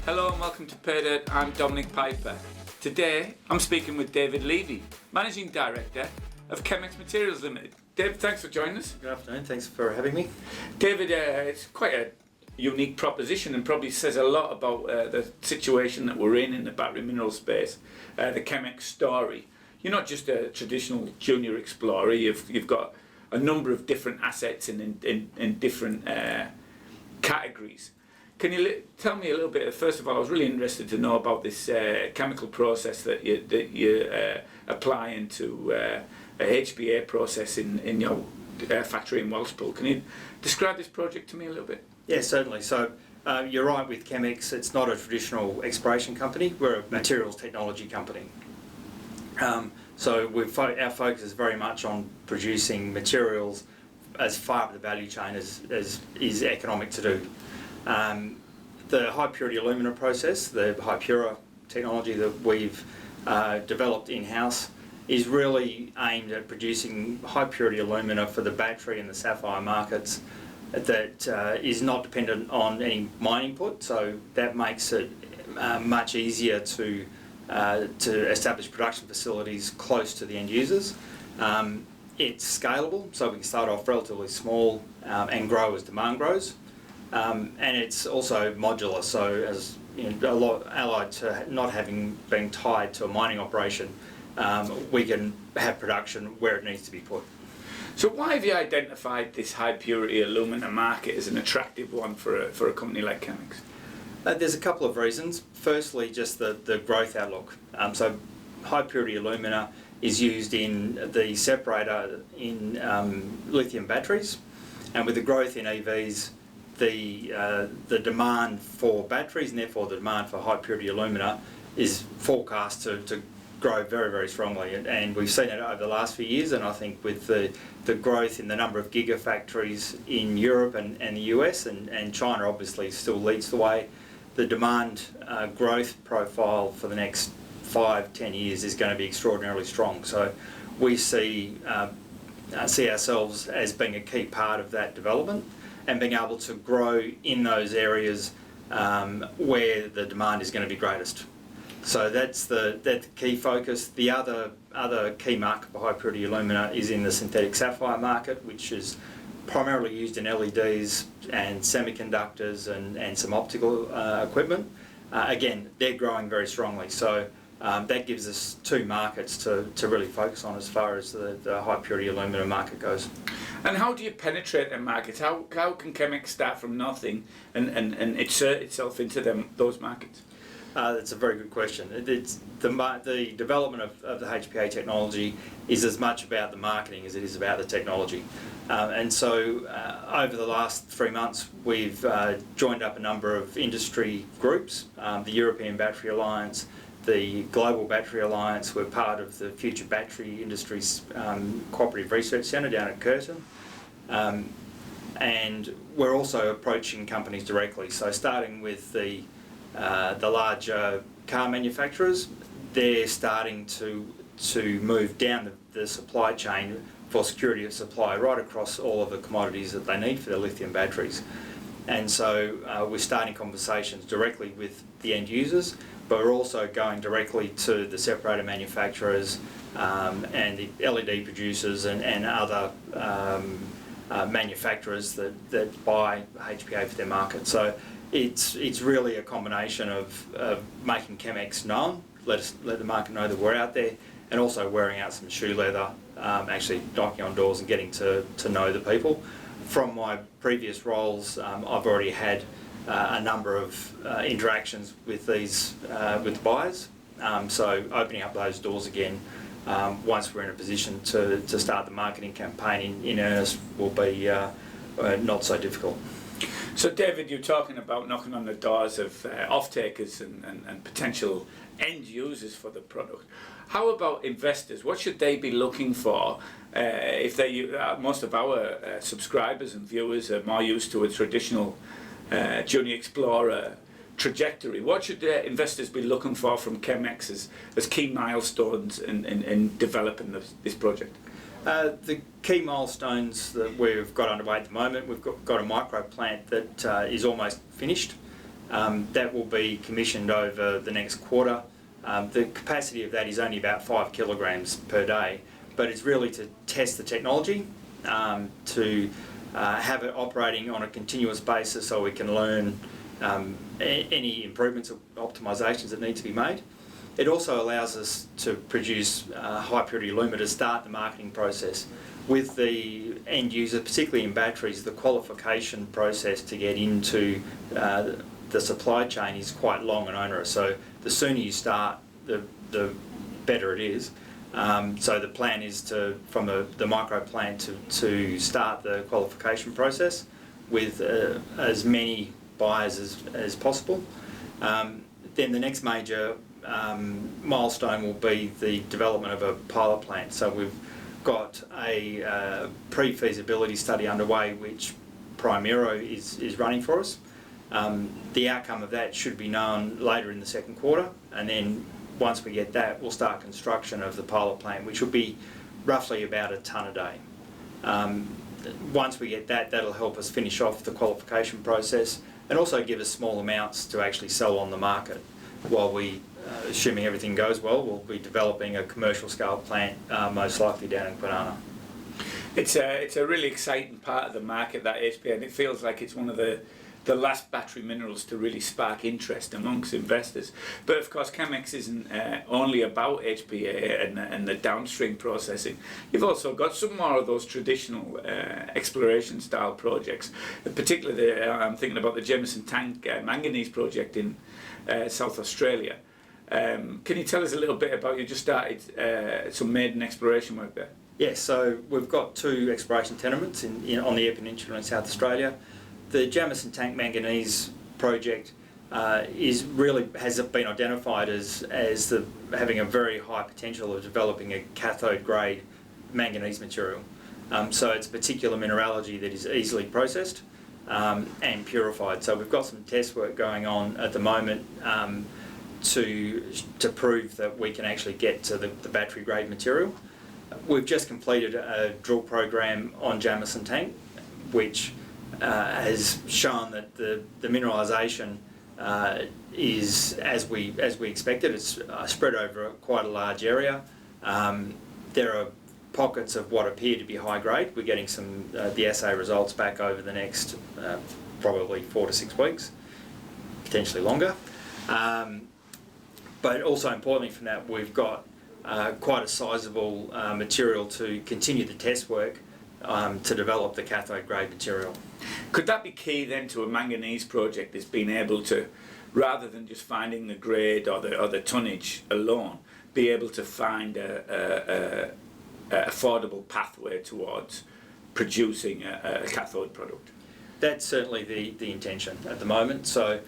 Hello and welcome to Paydirt. I'm Dominic Piper. Today I'm speaking with David Leavy, Managing Director of ChemX Materials Ltd. Dave, thanks for joining us. Good afternoon, thanks for having me. David, it's quite a unique proposition and probably says a lot about the situation that we're in the battery mineral space, the ChemX story. You're not just a traditional junior explorer, you've got a number of different assets in different categories. Can you tell me a little bit? First of all, I was really interested to know about this chemical process that you apply into a HPA process in your factory in Welshpool. Can you describe this project to me a little bit? Yeah, certainly. So you're right with ChemX, it's not a traditional exploration company, we're a materials technology company. So our focus is very much on producing materials as far up the value chain as is economic to do. The high purity alumina process, the high pura technology that we've developed in-house, is really aimed at producing high purity alumina for the battery and the sapphire markets that is not dependent on any mining input, so that makes it much easier to establish production facilities close to the end users. It's scalable, so we can start off relatively small and grow as demand grows. And it's also modular, so as you know, a lot allied to not having been tied to a mining operation, we can have production where it needs to be put. So why have you identified this high purity alumina market as an attractive one for a company like ChemX? There's a couple of reasons. Firstly, just the growth outlook. So high purity alumina is used in the separator in lithium batteries, and with the growth in EVs, the demand for batteries and therefore the demand for high purity alumina is forecast to grow very, very strongly, and we've seen it over the last few years, and I think with the growth in the number of gigafactories in Europe and the US, and China obviously still leads the way, the demand growth profile for the next 5-10 years is going to be extraordinarily strong. So we see ourselves as being a key part of that development and being able to grow in those areas where the demand is going to be greatest. So that's the key focus. The other key market for high purity alumina is in the synthetic sapphire market, which is primarily used in LEDs and semiconductors and some optical equipment. Again, they're growing very strongly, so that gives us two markets to really focus on as far as the high purity alumina market goes. And how do you penetrate the markets? How can ChemX start from nothing and insert itself into those markets? That's a very good question. It's the development of the HPA technology is as much about the marketing as it is about the technology. And so over the last 3 months we've joined up a number of industry groups, the European Battery Alliance, the Global Battery Alliance. We're part of the Future Battery Industries Cooperative Research Centre down at Curtin. And we're also approaching companies directly, so starting with the larger car manufacturers, they're starting to move down the supply chain for security of supply right across all of the commodities that they need for their lithium batteries. And so we're starting conversations directly with the end users, but we're also going directly to the separator manufacturers and the LED producers and other manufacturers that buy HPA for their market. So it's really a combination of making ChemX known, let the market know that we're out there, and also wearing out some shoe leather, actually knocking on doors and getting to know the people. From my previous roles, I've already had a number of interactions with with buyers, so opening up those doors again once we're in a position to start the marketing campaign in earnest will be not so difficult. So David, you're talking about knocking on the doors of off-takers and potential end users for the product. How about investors? What should they be looking for if most of our subscribers and viewers are more used to a traditional junior explorer trajectory? What should investors be looking for from ChemX as key milestones in developing this project? The key milestones that we've got underway at the moment, we've got a micro plant that is almost finished. That will be commissioned over the next quarter. The capacity of that is only about 5 kilograms per day, but it's really to test the technology, to have it operating on a continuous basis so we can learn any improvements or optimisations that need to be made. It also allows us to produce high purity alumina to start the marketing process. With the end user, particularly in batteries, the qualification process to get into the supply chain is quite long and onerous. So the sooner you start, the better it is. So the plan is to, from the micro plant, to start the qualification process with as many buyers as possible. Then the next major milestone will be the development of a pilot plant. So we've got a pre-feasibility study underway which Primero is running for us. The outcome of that should be known later in the second quarter, and then once we get that, we'll start construction of the pilot plant, which will be roughly about a tonne a day. Once we get that, that'll help us finish off the qualification process and also give us small amounts to actually sell on the market. While we, assuming everything goes well, we'll be developing a commercial scale plant, most likely down in Kwinana. It's a really exciting part of the market, that HPA, and it feels like it's one of the last battery minerals to really spark interest amongst investors. But of course, ChemX isn't only about HPA and the downstream processing. You've also got some more of those traditional exploration style projects. Particularly, I'm thinking about the Jameson Tank Manganese Project in South Australia. Can you tell us a little bit about, you just started some maiden exploration work there? Yes, so we've got 2 exploration tenements on the Eyre Peninsula in South Australia. The Jameson Tank Manganese Project has been identified as having a very high potential of developing a cathode grade manganese material. So it's a particular mineralogy that is easily processed and purified. So we've got some test work going on at the moment to prove that we can actually get to the battery grade material. We've just completed a drill program on Jameson Tank, which has shown that the mineralisation is as we expected. It's spread over quite a large area. There are pockets of what appear to be high grade. We're getting the assay results back over the next probably 4 to 6 weeks, potentially longer. But also importantly from that, we've got quite a sizable material to continue the test work to develop the cathode grade material. Could that be key then to a manganese project, is being able to, rather than just finding the grade or the tonnage alone, be able to find a affordable pathway towards producing a cathode product? That's certainly the intention at the moment. So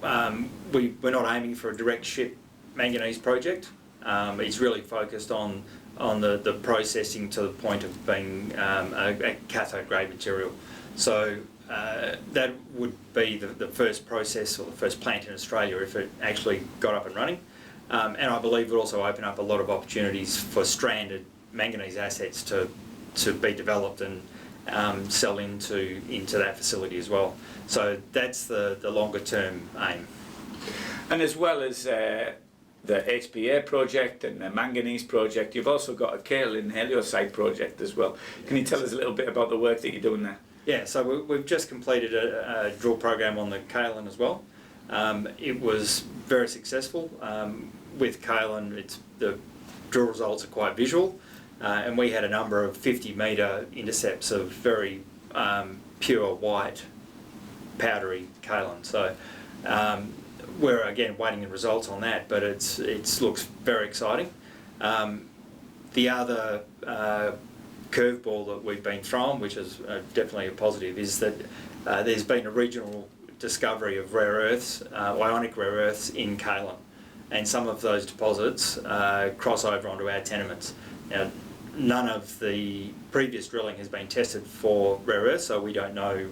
we're not aiming for a direct ship manganese project. It's really focused on the processing to the point of being a cathode grade material. So that would be the first process or the first plant in Australia if it actually got up and running. And I believe it would also open up a lot of opportunities for stranded manganese assets to be developed and sell into that facility as well. So that's the longer term aim. And as well as the HPA project and the Manganese project, you've also got a Kailin project as well. Can you tell us a little bit about the work that you're doing there? Yeah, so we've just completed a drill program on the Kailin as well. It was very successful. With Kailin, the drill results are quite visual, and we had a number of 50-metre intercepts of very pure white powdery Kailin. So we're again waiting the results on that, but it looks very exciting. The other curveball that we've been thrown, which is definitely a positive, is that there's been a regional discovery of rare earths, ionic rare earths in Kailin, and some of those deposits cross over onto our tenements. Now, none of the previous drilling has been tested for rare earths, so we don't know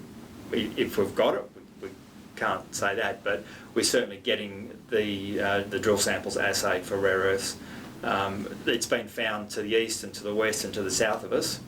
if we've got it. We can't say that, but we're certainly getting the drill samples assayed for rare earths. It's been found to the east and to the west and to the south of us,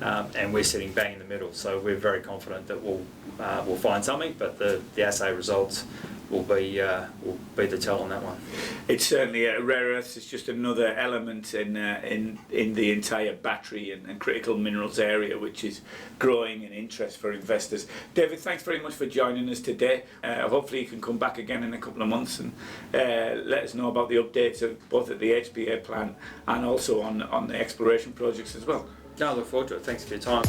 and we're sitting bang in the middle. So we're very confident that we'll find something, but the assay results will be the tell on that one. It's certainly rare earths is just another element in the entire battery and critical minerals area, which is growing in interest for investors. David, thanks very much for joining us today. Hopefully you can come back again in a couple of months and let us know about the updates of both at the HPA plant and also on the exploration projects as well. No, I look forward to it. Thanks for your time.